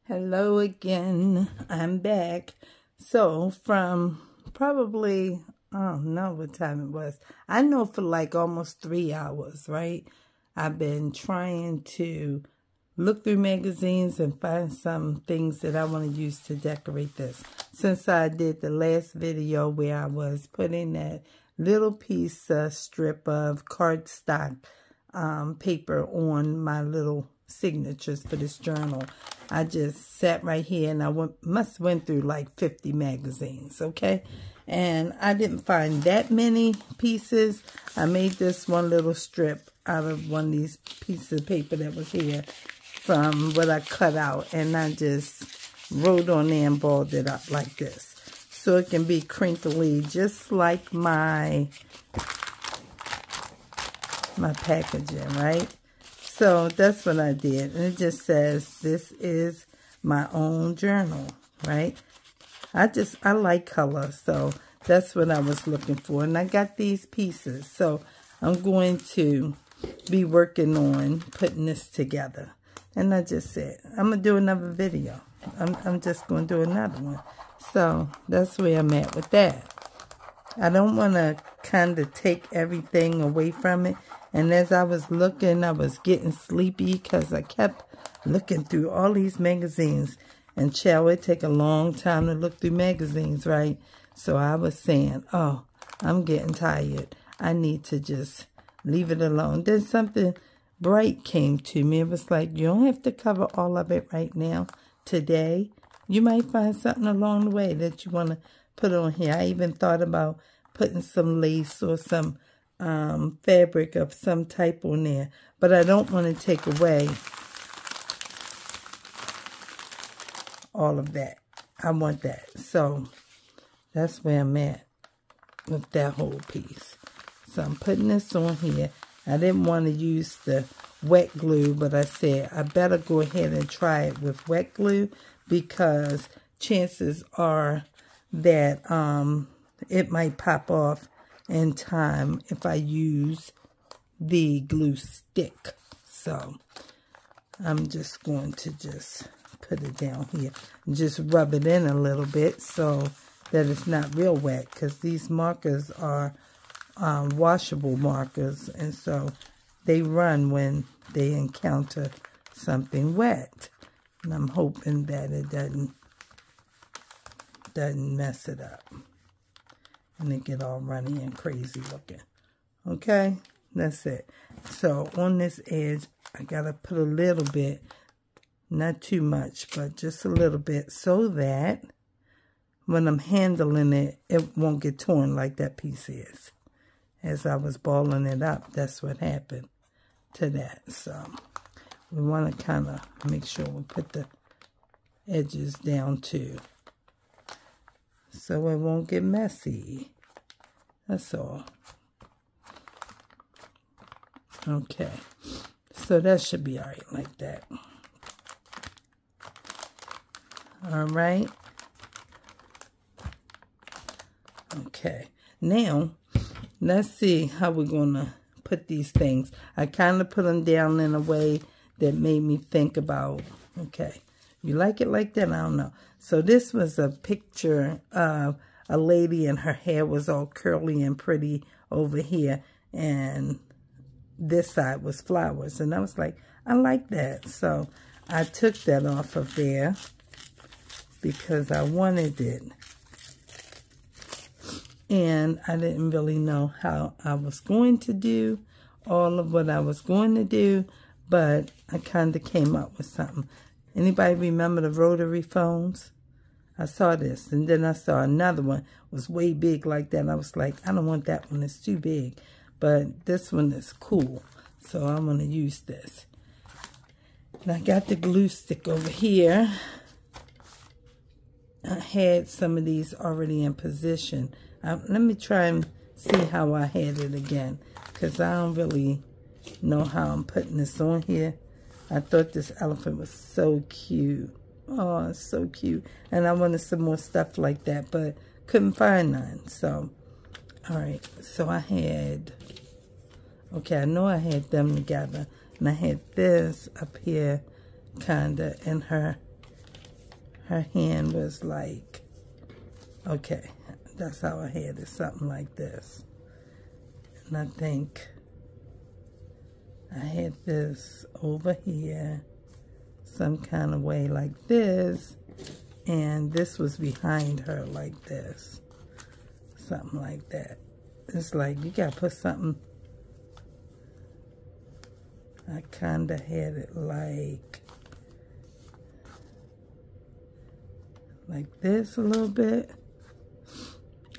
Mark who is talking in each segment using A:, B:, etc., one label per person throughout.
A: Hello again. I'm back. So from probably, I don't know what time it was. I know for like almost 3 hours, right? I've been trying to look through magazines and find some things that I want to use to decorate this. Since I did the last video where I was putting that little piece strip of cardstock paper on my little signatures for this journal, I just sat right here and I must went through like 50 magazines, okay? And I didn't find that many pieces. I made this one little strip out of one of these pieces of paper that was here from what I cut out, and I just wrote on there and balled it up like this. So it can be crinkly, just like my packaging, right? So that's what I did. And it just says, this is my own journal, right? I like color, so that's what I was looking for. And I got these pieces. So I'm going to be working on putting this together. And I just said, I'm going to do another video. I'm just going to do another one. So that's where I'm at with that. I don't want to kind of take everything away from it. And as I was looking, I was getting sleepy because I kept looking through all these magazines. And child, it take a long time to look through magazines, right? So I was saying, oh, I'm getting tired. I need to just leave it alone. Then something bright came to me. It was like, you don't have to cover all of it right now, today. You might find something along the way that you want to put on here. I even thought about putting some lace or some fabric of some type on there. But I don't want to take away all of that. I want that. So that's where I'm at with that whole piece. So I'm putting this on here. I didn't want to use the wet glue, but I said I better go ahead and try it with wet glue because chances are that it might pop off in time if I use the glue stick. So I'm just going to just put it down here and just rub it in a little bit so that it's not real wet, because these markers are washable markers, and so they run when they encounter something wet. And I'm hoping that it doesn't mess it up and it get all runny and crazy looking. Okay, that's it. So on this edge, I gotta put a little bit, not too much, but just a little bit, so that when I'm handling it, it won't get torn like that piece is. As I was balling it up, that's what happened to that. So we want to kind of make sure we put the edges down too, so it won't get messy. That's all. Okay, so that should be all right like that. All right. Okay, now let's see how we're going to put these things. I kind of put them down in a way that made me think about, okay, you like it like that? I don't know. So this was a picture of a lady and her hair was all curly and pretty over here. And this side was flowers. And I was like, I like that. So I took that off of there because I wanted it. And I didn't really know how I was going to do all of what I was going to do, but I kind of came up with something. Anybody remember the rotary phones? I saw this, and then I saw another one was way big like that. I was like, I don't want that one. It's too big. But this one is cool, so I'm going to use this. And I got the glue stick over here. I had some of these already in position. Let me try and see how I had it again, because I don't really know how I'm putting this on here. I thought this elephant was so cute. Oh, it's so cute. And I wanted some more stuff like that, but couldn't find none. So, all right. So I had, okay, I know I had them together. And I had this up here, kind of, in her her hand was like, okay, that's how I had it, something like this. And I think I had this over here, some kind of way like this, and this was behind her like this, something like that. It's like, you gotta put something, I kinda had it like this a little bit.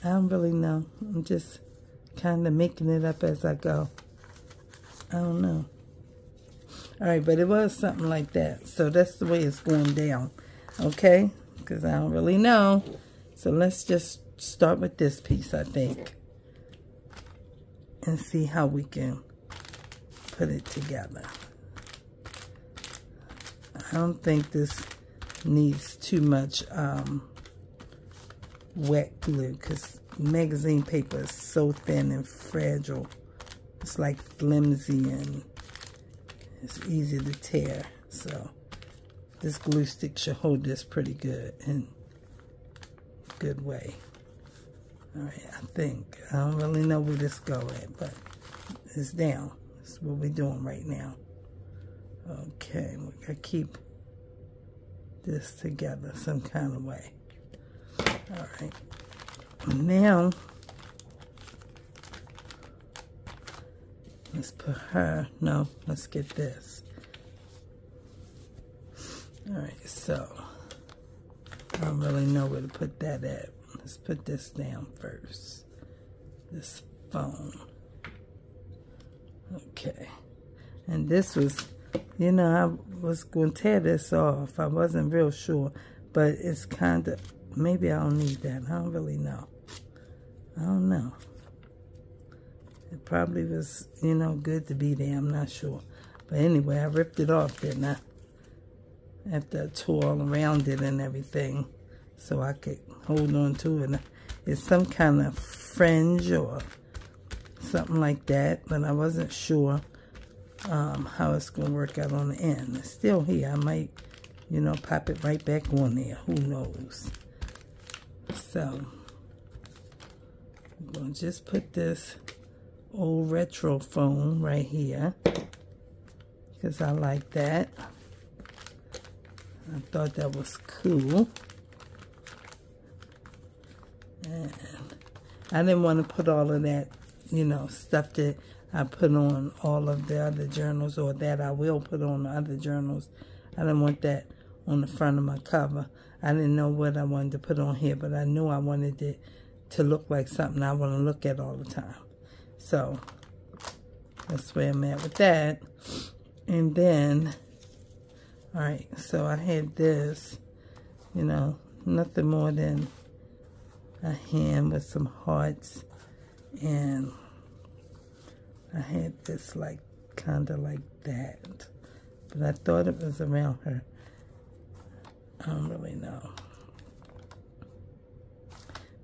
A: I don't really know. I'm just kind of making it up as I go. I don't know. All right, but it was something like that. So that's the way it's going down. Okay? Because I don't really know. So let's just start with this piece, I think. And see how we can put it together. I don't think this needs too much wet glue, because magazine paper is so thin and fragile. It's like flimsy and it's easy to tear. So this glue stick should hold this pretty good in a good way. All right, I think. I don't really know where this go at, but it's down. That's what we're doing right now. Okay, we gotta keep this together some kind of way. All right, now let's put her, no, let's get this. All right, so I don't really know where to put that at. Let's put this down first, this phone. Okay, and this was, you know, I was going to tear this off. I wasn't real sure, but it's kind of, maybe I don't need that. I don't really know. I don't know. It probably was, you know, good to be there. I'm not sure. But anyway, I ripped it off, didn't I? After I tore all around it and everything, so I could hold on to it. It's some kind of fringe or something like that, but I wasn't sure how it's going to work out on the end. It's still here. I might, you know, pop it right back on there. Who knows? So, I'm going to just put this old retro phone right here, because I like that. I thought that was cool. And I didn't want to put all of that, you know, stuff that I put on all of the other journals, or that I will put on the other journals. I didn't want that on the front of my cover. I didn't know what I wanted to put on here, but I knew I wanted it to look like something I want to look at all the time. So that's where I'm at with that. And then, all right, so I had this, you know, nothing more than a hand with some hearts, and I had this like kind of like that, but I thought it was around her. I don't really know.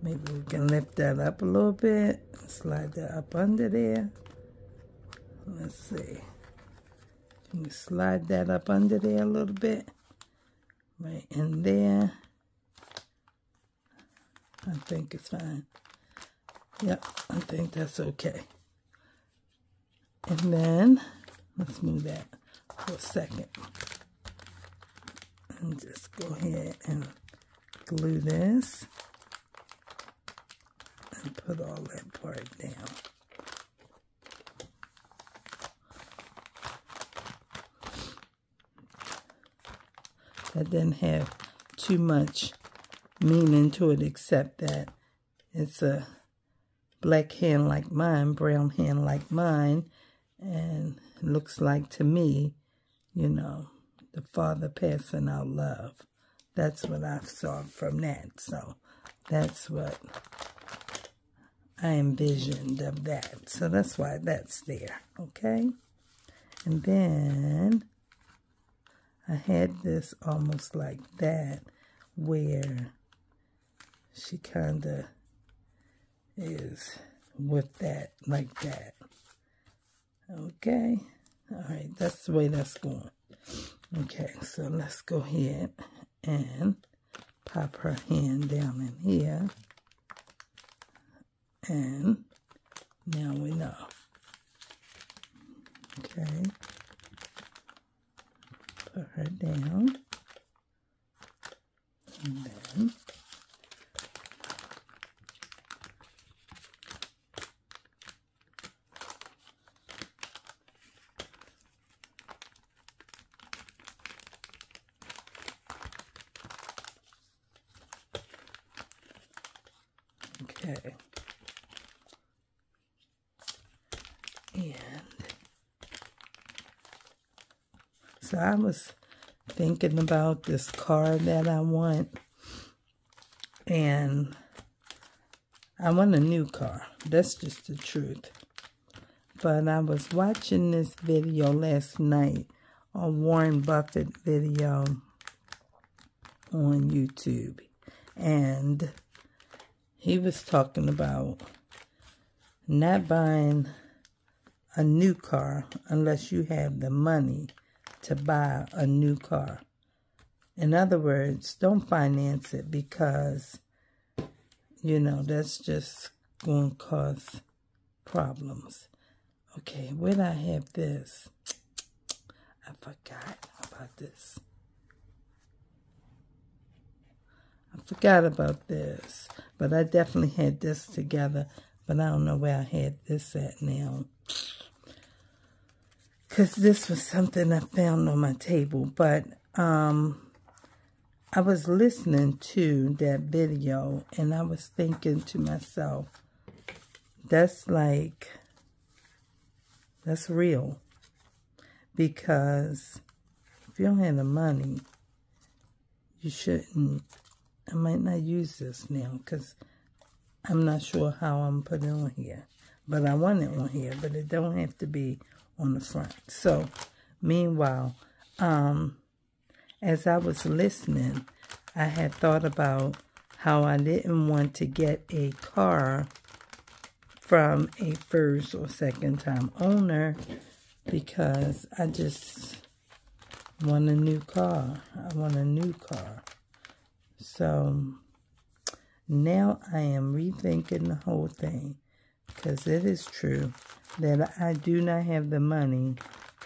A: Maybe we can lift that up a little bit, slide that up under there. Let's see. Can we slide that up under there a little bit? Right in there. I think it's fine. Yep, I think that's okay. And then, let's move that for a second. And just go ahead and glue this. And put all that part down. That didn't have too much meaning to it, except that it's a black hand like mine, brown hand like mine, and it looks like to me, you know, the Father passing out love. That's what I saw from that. So that's what I envisioned of that. So that's why that's there, okay? And then I had this almost like that, where she kind of is with that, like that. Okay? All right, that's the way that's going. Okay, so let's go ahead and pop her hand down in here. And now we know. Okay. Put her down. And then okay. And so I was thinking about this car that I want, and I want a new car. That's just the truth. But I was watching this video last night, a Warren Buffett video on YouTube, and he was talking about not buying a new car unless you have the money to buy a new car. In other words, don't finance it because, you know, that's just going to cause problems. Okay, where did I have this? I forgot about this. I forgot about this, but I definitely had this together, but I don't know where I had this at now. Because this was something I found on my table, but I was listening to that video, and I was thinking to myself, that's real. Because if you don't have the money, you shouldn't. I might not use this now, because I'm not sure how I'm putting it on here. But I want it on here, but it don't have to be on the front. So, meanwhile, as I was listening, I had thought about how I didn't want to get a car from a first or second time owner because I just want a new car. I want a new car. So, now I am rethinking the whole thing because it is true that I do not have the money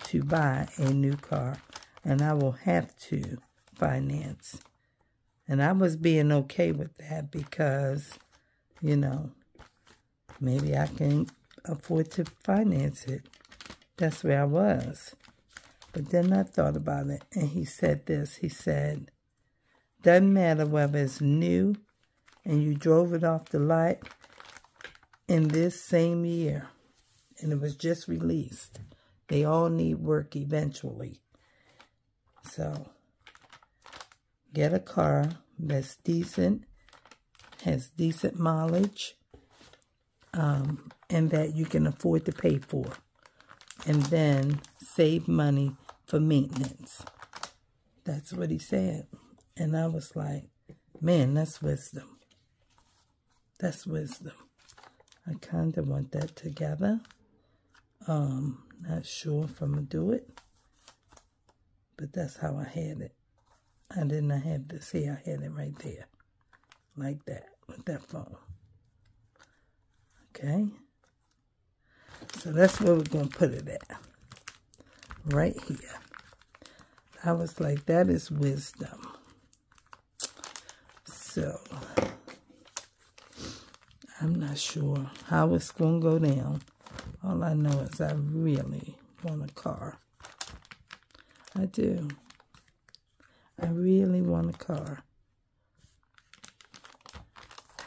A: to buy a new car, and I will have to finance. And I was being okay with that because, you know, maybe I can afford to finance it. That's where I was. But then I thought about it, and he said this. He said, doesn't matter whether it's new and you drove it off the lot in this same year, and it was just released. They all need work eventually. So, get a car that's decent, has decent mileage, and that you can afford to pay for. And then save money for maintenance. That's what he said. And I was like, man, that's wisdom. That's wisdom. I kind of want that together. Not sure if I'm going to do it. But that's how I had it. I did not have this here. I had it right there. Like that. With that phone. Okay. So that's where we're going to put it at. Right here. I was like, that is wisdom. So, I'm not sure how it's going to go down. All I know is I really want a car. I do. I really want a car.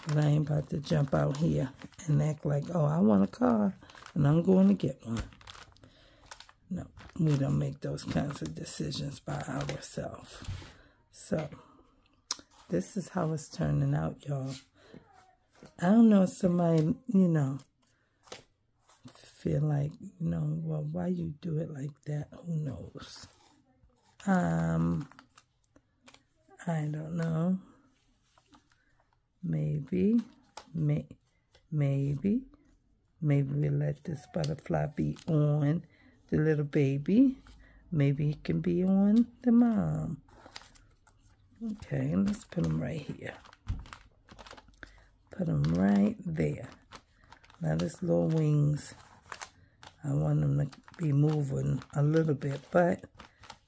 A: But I ain't about to jump out here and act like, oh, I want a car and I'm going to get one. No, we don't make those kinds of decisions by ourselves. So, this is how it's turning out, y'all. I don't know if somebody, you know, feel like, you know, well, why you do it like that? Who knows? I don't know. Maybe we let this butterfly be on the little baby. Maybe it can be on the mom. Okay, let's put them right here. Put them right there. Now this little wings, I want them to be moving a little bit, but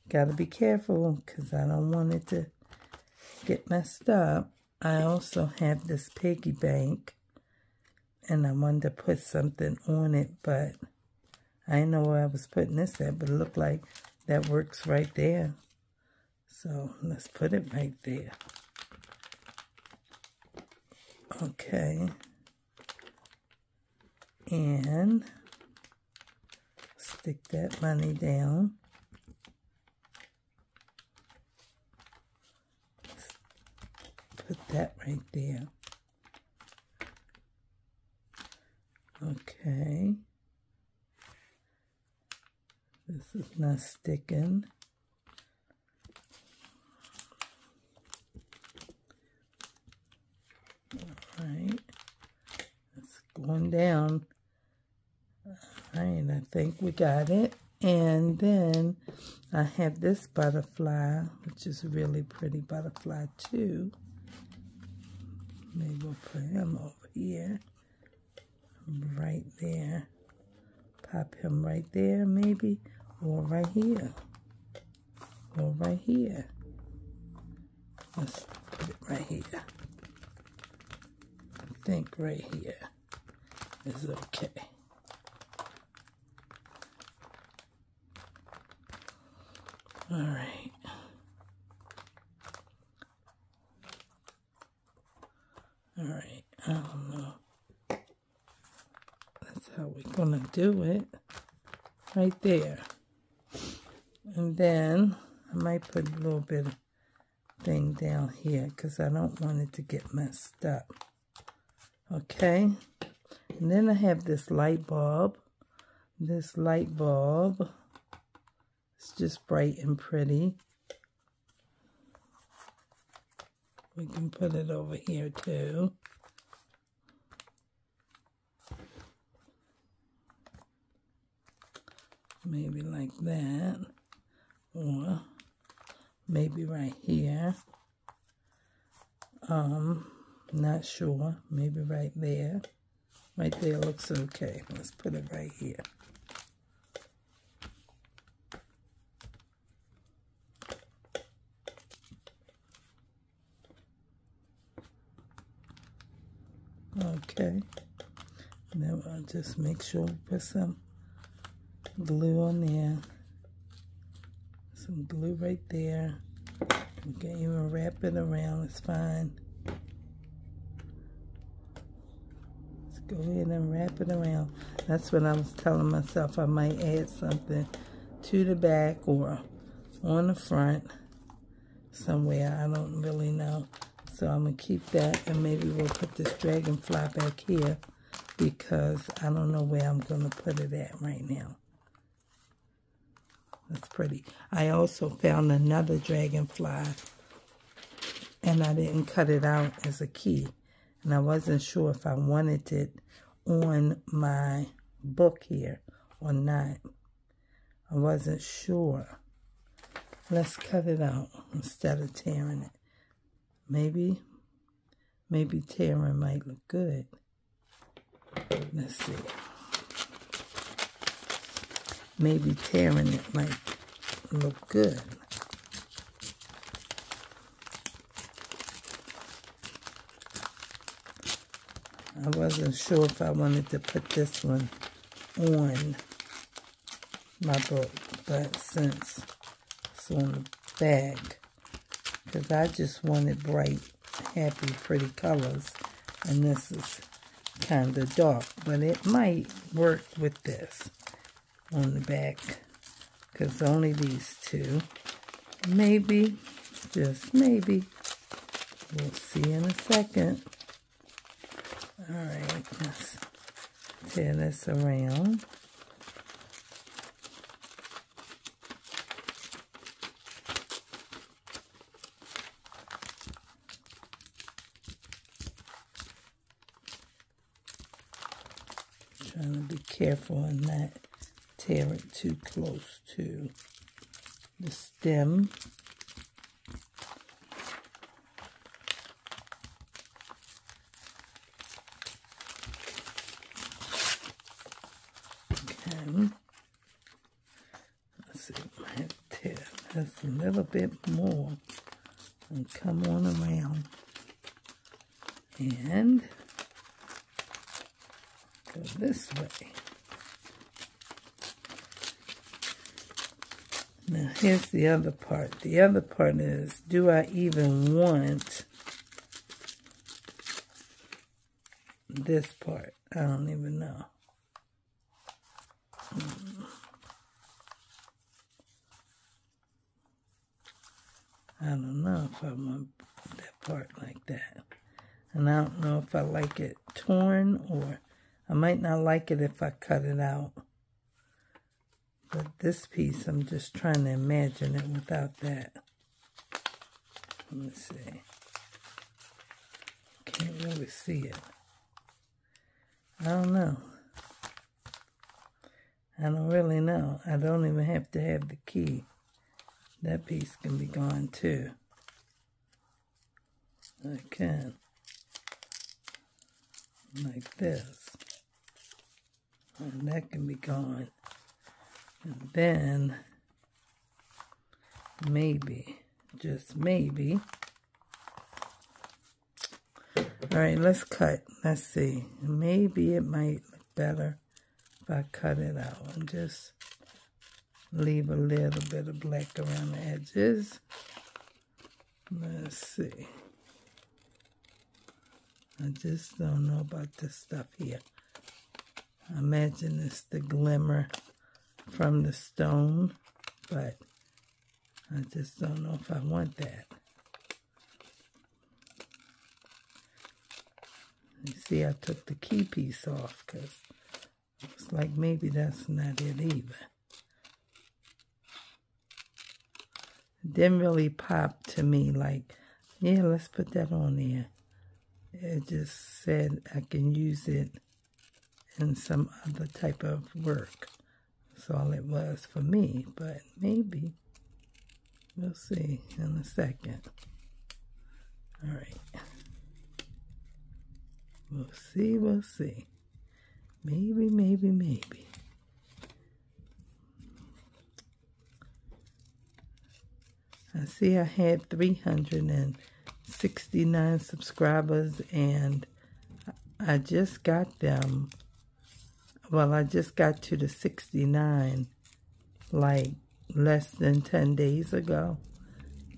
A: gotta be careful because I don't want it to get messed up. I also have this piggy bank and I wanted to put something on it, but I didn't know where I was putting this at, but it looked like that works right there. So let's put it right there. Okay. And stick that money down. Put that right there. Okay. This is not sticking. All right. It's going down. All right, I think we got it. And then I have this butterfly, which is a really pretty butterfly too. Maybe we'll put him over here, right there. Pop him right there, maybe, or right here, or right here. Let's put it right here. I think right here is okay. All right. All right, I don't know. That's how we're gonna do it. Right there. And then I might put a little bit of thing down here because I don't want it to get messed up. Okay. And then I have this light bulb. This light bulb. It's just bright and pretty. We can put it over here too. Maybe like that. Or maybe right here. Not sure. Maybe right there. Right there looks okay. Let's put it right here. Okay, now I'll just make sure we put some glue on there. Some glue right there. We can even wrap it around, it's fine. Let's go ahead and wrap it around. That's what I was telling myself. I might add something to the back or on the front somewhere. I don't really know. So I'm going to keep that, and maybe we'll put this dragonfly back here because I don't know where I'm going to put it at right now. That's pretty. I also found another dragonfly, and I didn't cut it out as a key. And I wasn't sure if I wanted it on my book here or not. I wasn't sure. Let's cut it out instead of tearing it. Maybe tearing might look good. Let's see. Maybe tearing it might look good. I wasn't sure if I wanted to put this one on my book, but since it's on the bag, because I just wanted bright, happy, pretty colors, and this is kind of dark, but it might work with this on the back, because only these two. Maybe, just maybe. We'll see in a second. Alright, let's tear this around. Trying to be careful and not tear it too close to the stem. just a little bit more and come on around and go this way. Now here's the other part. The other part is, do I even want this part? I don't even know. I don't know if I want that part like that. And I don't know if I like it torn, or I might not like it if I cut it out. But this piece, I'm just trying to imagine it without that. Let me see. Can't really see it. I don't know. I don't really know. I don't even have to have the key. That piece can be gone too. I can. Like this. And that can be gone. And then, maybe, just maybe. Alright, let's cut. Let's see. Maybe it might look better if I cut it out and just leave a little bit of black around the edges. Let's see. I just don't know about this stuff here. I imagine it's the glimmer from the stone, but I just don't know if I want that. You see, I took the key piece off because it's like maybe that's not it either. It didn't really pop to me like, yeah, let's put that on there. It just said I can use it in some other type of work. That's all it was for me, but maybe. We'll see in a second. All right. We'll see, we'll see. Maybe, maybe, maybe. I see I had 369 subscribers, and I just got them. Well, I just got to the 69 like less than 10 days ago,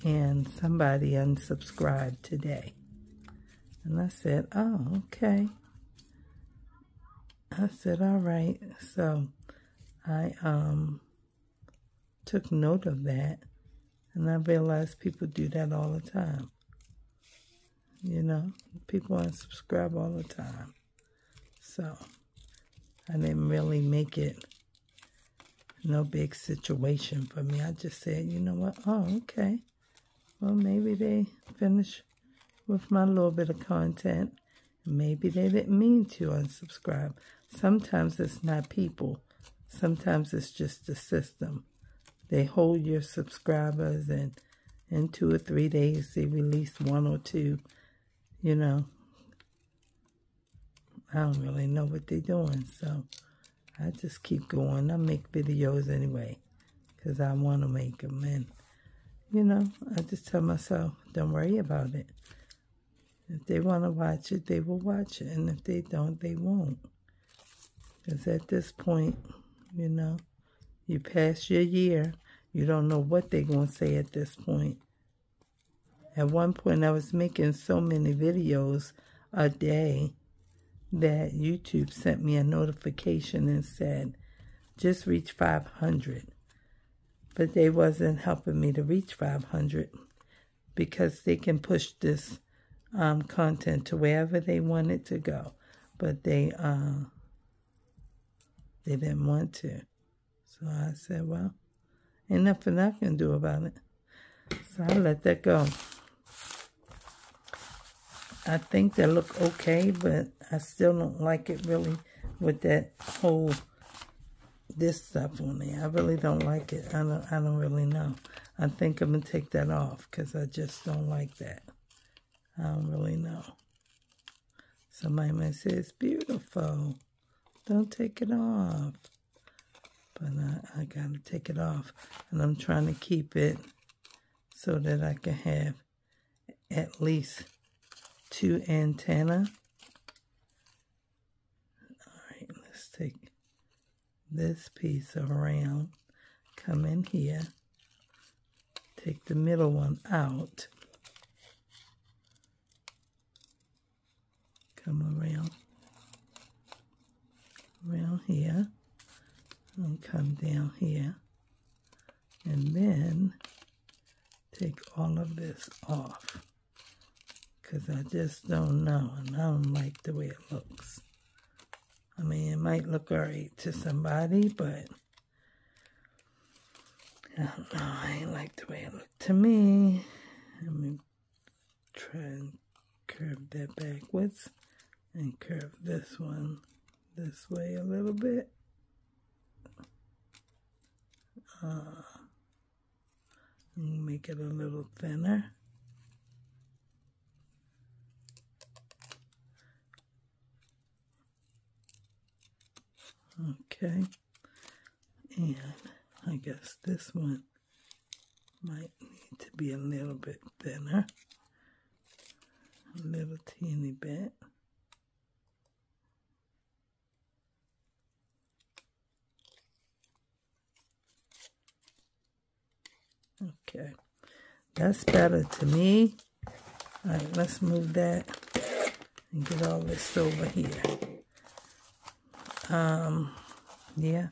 A: and somebody unsubscribed today. And I said, oh, okay. I said, all right. So I took note of that, and I realized people do that all the time. You know, people unsubscribe all the time. So I didn't really make it no big situation for me. I just said, you know what? Oh, okay. Well, maybe they finished with my little bit of content. Maybe they didn't mean to unsubscribe. Sometimes it's not people. Sometimes it's just the system. They hold your subscribers, and in 2 or 3 days they release 1 or 2. You know, I don't really know what they're doing, so I just keep going. I make videos anyway because I want to make them, and you know, I just tell myself, don't worry about it. If they want to watch it, they will watch it. And if they don't, they won't. Because at this point, you know, you pass your year. You don't know what they're going to say at this point. At one point, I was making so many videos a day that YouTube sent me a notification and said, just reach 500. But they wasn't helping me to reach 500 because they can push this content to wherever they want it to go, but they didn't want to. So I said, well, ain't nothing I can do about it. So I let that go. I think they look okay, but I still don't like it really with that whole this stuff on there. I really don't like it. I don't really know. I think I'm gonna take that off because I just don't like that. I don't really know. Somebody might say it's beautiful. Don't take it off. but I gotta take it off, and I'm trying to keep it so that I can have at least 2 antennas. Alright, let's take this piece around, come in here, take the middle one out, come around here, and come down here, and then take all of this off, because I just don't know, and I don't like the way it looks. I mean, it might look alright to somebody, but I don't know, I ain't like the way it looked to me. Let me try and curve that backwards, and curve this one this way a little bit. Make it a little thinner. Okay, and I guess this one might need to be a little bit thinner, a little teeny bit. Okay, that's better to me. All right, let's move that and get all this over here. Yeah,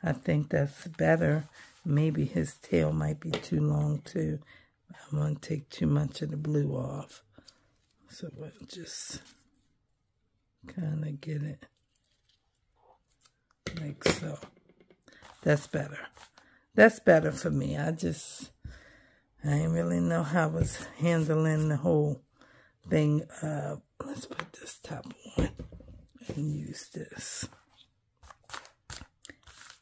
A: I think that's better. Maybe his tail might be too long too. I want to take too much of the blue off. So we'll just kind of get it like so. That's better. That's better for me. I didn't really know how I was handling the whole thing. Let's put this top on and use this.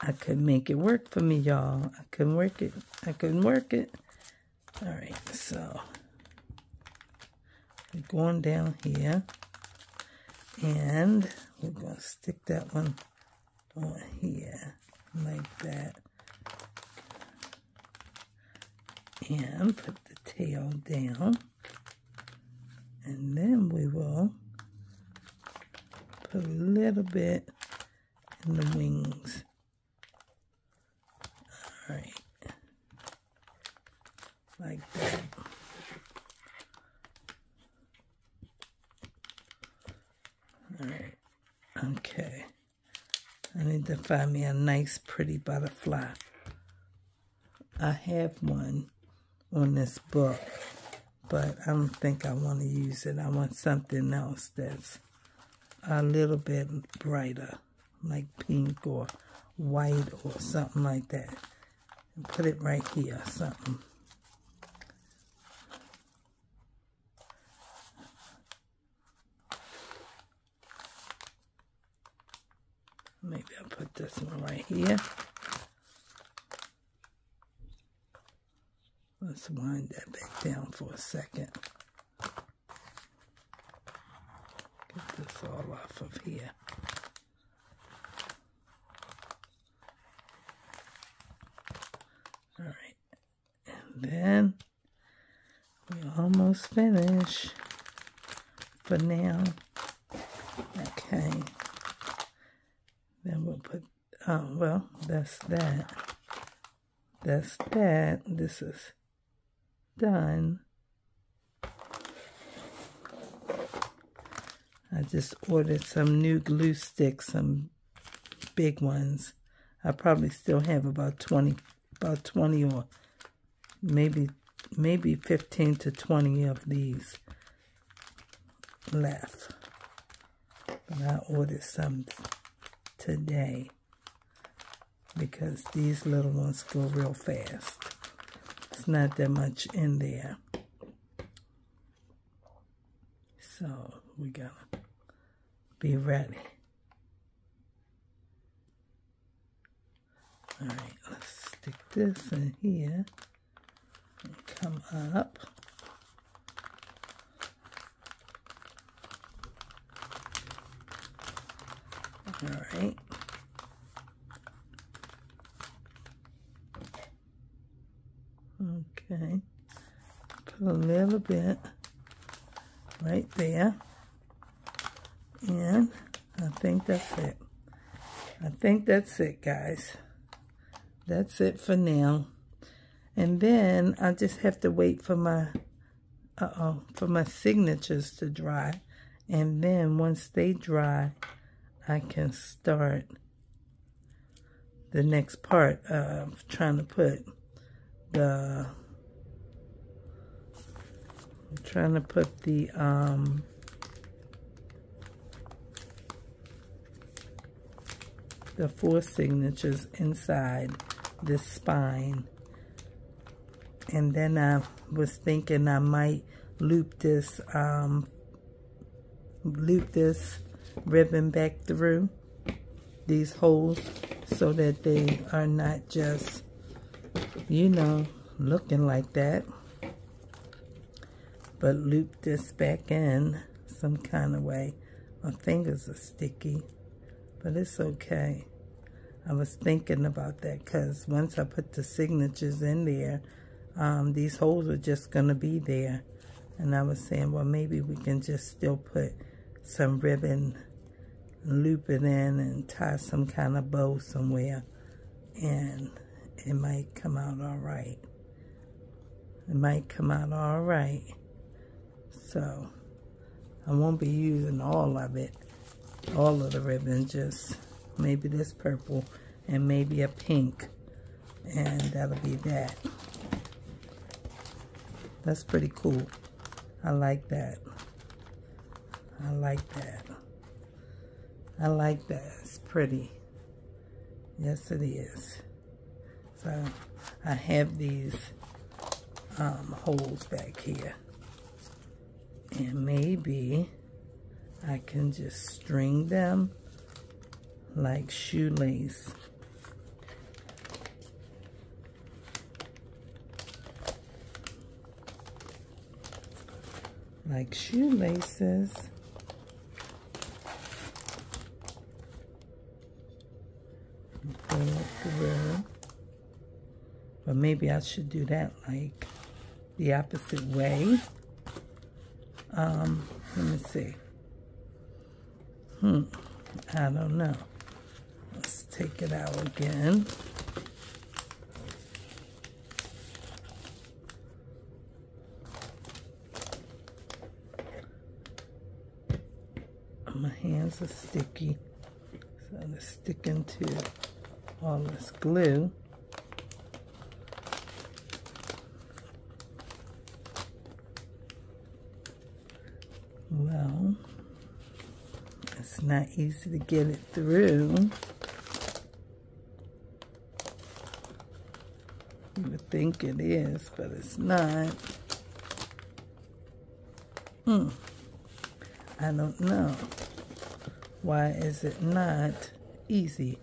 A: I couldn't make it work for me, y'all. I couldn't work it. I couldn't work it. All right, so we're going down here, and we're going to stick that one on here like that, and put the tail down, and then we will put a little bit in the wings. All right, like that. All right, okay. I need to find me a nice, pretty butterfly. I have one on this book, but I don't think I want to use it. I want something else that's a little bit brighter, like pink or white or something like that. And put it right here, something. Maybe I'll put this one right here. Let's wind that back down for a second. Get this all off of here. All right, and then we're almost finished for now. Okay. Then we'll put, oh, well, that's that. That's that. This is done. I just ordered some new glue sticks, some big ones. I probably still have about 20 or maybe 15 to 20 of these left. But I ordered some today because these little ones go real fast. It's not that much in there. So we gotta be ready. All right, let's stick this in here and come up. All right. Okay. Put a little bit right there. And I think that's it. I think that's it, guys. That's it for now. And then I just have to wait for my signatures to dry. And then once they dry, I can start the next part of trying to put the the 4 signatures inside this spine. And then I was thinking I might loop this ribbon back through these holes so that they are not just, you know, looking like that, but loop this back in some kind of way. My fingers are sticky, but it's okay. I was thinking about that because once I put the signatures in there, these holes are just going to be there. And I was saying, well, maybe we can just still put some ribbon, loop it in, and tie some kind of bow somewhere. And it might come out all right. It might come out all right. So I won't be using all of it, all of the ribbon, just maybe this purple and maybe a pink, and that'll be that. That's pretty cool. I like that. I like that. I like that. It's pretty. Yes, it is. So I have these holes back here, and maybe I can just string them like shoelace. Like shoelaces. Go through. But maybe I should do that like the opposite way. Let me see. I don't know. Let's take it out again. My hands are sticky, so they're sticking to all this glue. Well, it's not easy to get it through. You would think it is, but it's not. I don't know. Why is it not easy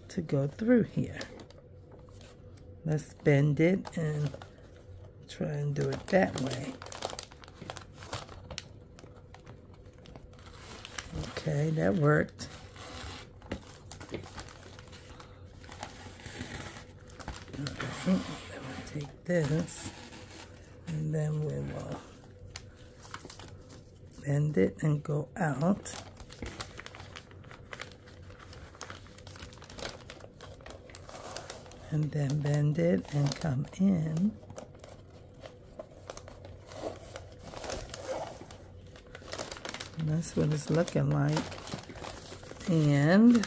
A: to go through here? Let's bend it and try and do it that way. Okay, that worked. Alright, then we'll take this and then we will bend it and go out. And then bend it and come in. And that's what it's looking like. And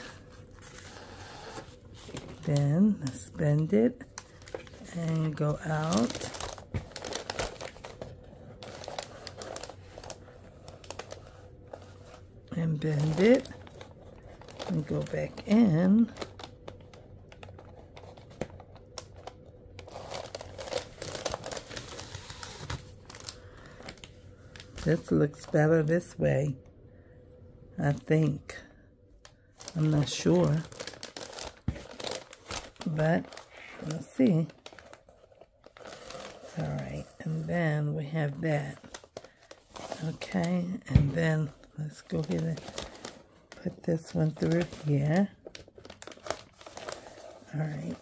A: then let's bend it and go out. And bend it and go back in. This looks better this way, I think. I'm not sure, but let's see. All right, and then we have that. Okay, and then let's go ahead and put this one through here. All right,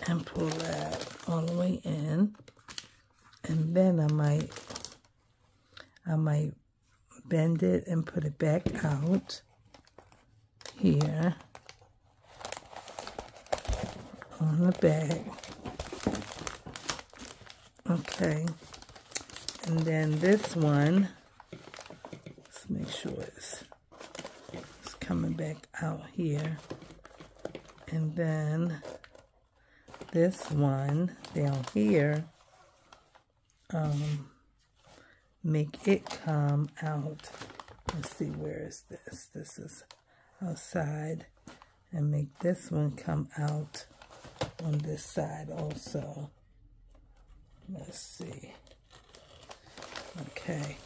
A: and pull that all the way in. And then I might bend it and put it back out here on the back. Okay. And then this one, let's make sure it's coming back out here. And then this one down here, make it come out. Let's see, where is this? This is outside. And make this one come out on this side also. Let's see. Okay.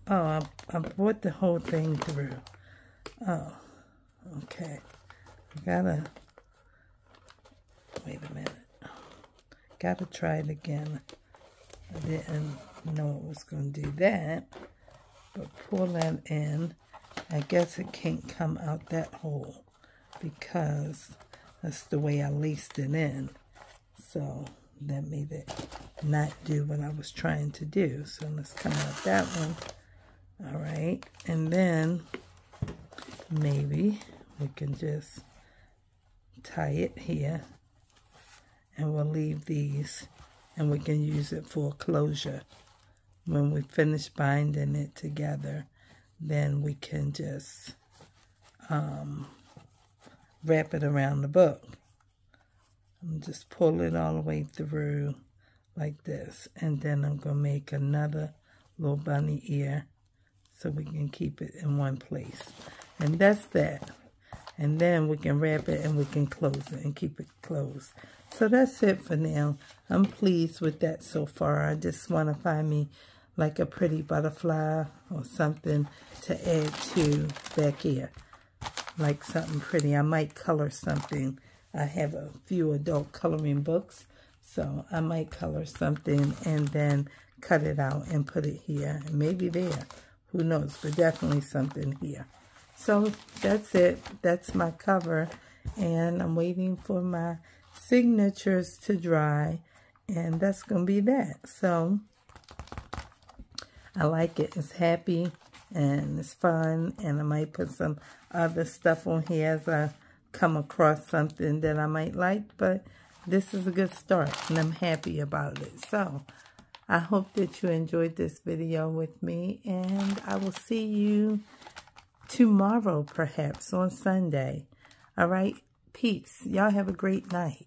A: Oh, I brought the whole thing through. Oh, okay. I gotta, wait a minute. Gotta try it again. I didn't know it was going to do that. But pull that in. I guess it can't come out that hole because that's the way I laced it in. So that made it not do what I was trying to do. So let's come out that one. All right. And then maybe we can just tie it here. And we'll leave these. And we can use it for closure. When we finish binding it together, then we can just wrap it around the book. I'm just pull it all the way through like this. And then I'm going to make another little bunny ear so we can keep it in one place. And that's that. And then we can wrap it and we can close it and keep it closed. So that's it for now. I'm pleased with that so far. I just want to find me like a pretty butterfly or something to add to back here. Like something pretty. I might color something. I have a few adult coloring books. So I might color something and then cut it out and put it here. And maybe there. Who knows? But definitely something here. So that's it. That's my cover. And I'm waiting for my signatures to dry. And that's going to be that. So I like it. It's happy and it's fun. And I might put some other stuff on here as I come across something that I might like. But this is a good start and I'm happy about it. So I hope that you enjoyed this video with me. And I will see you tomorrow, perhaps on Sunday. All right. Peace. Y'all have a great night.